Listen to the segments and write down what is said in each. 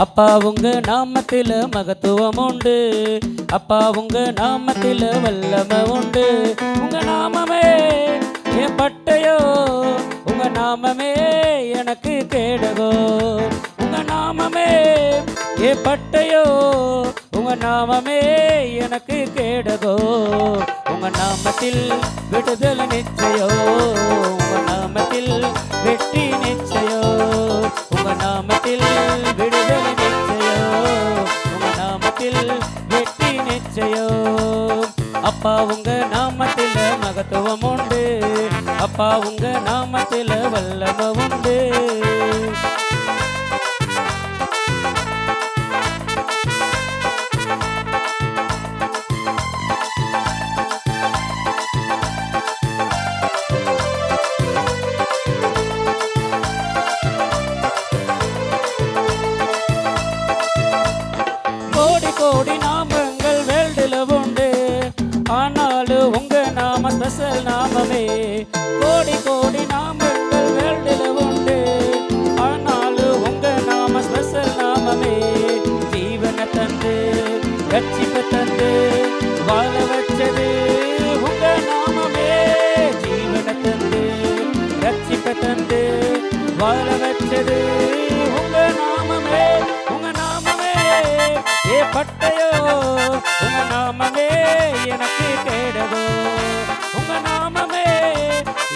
அப்பா உங்க நாமத்தில மகத்துவம் உண்டு. அப்பா உங்க நாமத்தில வல்லமை உண்டு. உங்க நாமமே என் பட்டயோ, உங்க நாமமே எனக்கு கேடகோ. உங்க நாமமே என் பட்டயோ, உங்க நாமமே எனக்கு கேடகோ. உங்க நாமத்தில் விடுதலை நிச்சயோ, உங்க நாமத்தில் வெற்றி நிச்சயோ. உங்க நாமத்தில் விடுதலை நிச்சயோ, உங்க நாமத்தில் வெற்றி நிச்சயோ. அப்பா உங்க நாமத்தில மகத்துவம் உண்டு. அப்பா உங்க நாமத்தில வல்லமை உண்டு. கோடி கோடி நாமங்கள் வேல்டுல உண்டு. ஆனாலும் உங்க நாம ஸ்பெஷல் நாமமே. கோடி கோடி நாமங்கள் வேல்டுல உண்டு. ஆனாலும் உங்க நாம ஸ்பெஷல் நாமமே. ஜீவனை தந்து ரட்சிப்பை தந்து வாழ வச்சது உங்க நாமமே. ஜீவனை தந்து ரட்சிப்பை தந்து வாழ வச்சது உங்க நாமமே. உங்க நாமமே ஏ பட்டயோ, உங்க நாமமே எனக்கு கேடகோ. உங்க நாமமே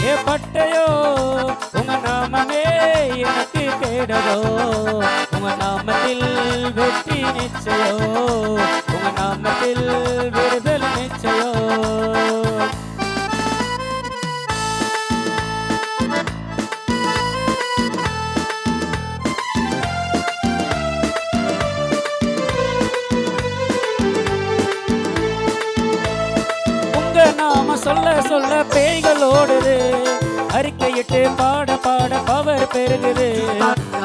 ஏ பட்டயோ, உங்க நாமமே எனக்கு கேடகோ. உங்க நாமத்தில் வெற்றி நிச்சயோ, உங்க நாமத்தில் விடுதலை நிச்சயோ. நாம சொல்ல சொல்ல பேய்கள் ஓடுது. அறிக்கையிட்டு பாட பாட பவர் பெருகுது.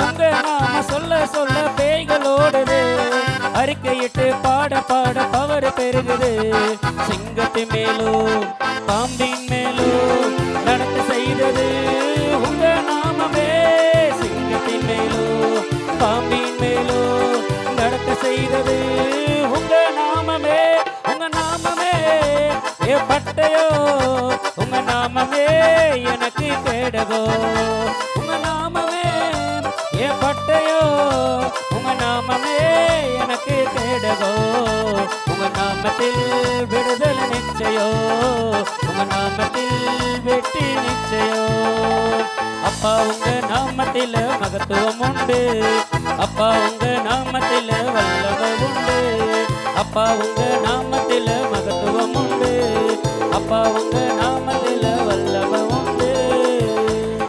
உங்க நாம சொல்ல சொல்ல பேய்கள் ஓடுது. அறிக்கையிட்டு பாட பாட பவர் பெருகுது. சிங்கத்தின் மேலும் பாம்பின் மேலும் நடந்து செய்தது உங்க நாமமே. சிங்கத்தின் மேலும் பாம்பின் மேலும் நடக்க செய்தது உங்க நாமமே. உங்க நாமமே ஏ பட்டயோ, உங்க நாமமே எனக்கு கேடகோ. உங்க நாமமே ஏ பட்டயோ, உங்க நாமமே எனக்கு கேடகோ. உங்க நாமத்தில் விடுதலை நிச்சயோ, உங்க நாமத்தில் வெற்றி நிச்சயோ. அப்பா உங்க நாமத்தில மகத்துவம் உண்டு. அப்பா உங்க நாமத்தில வல்லமை உண்டு. அப்பா உங்க நாம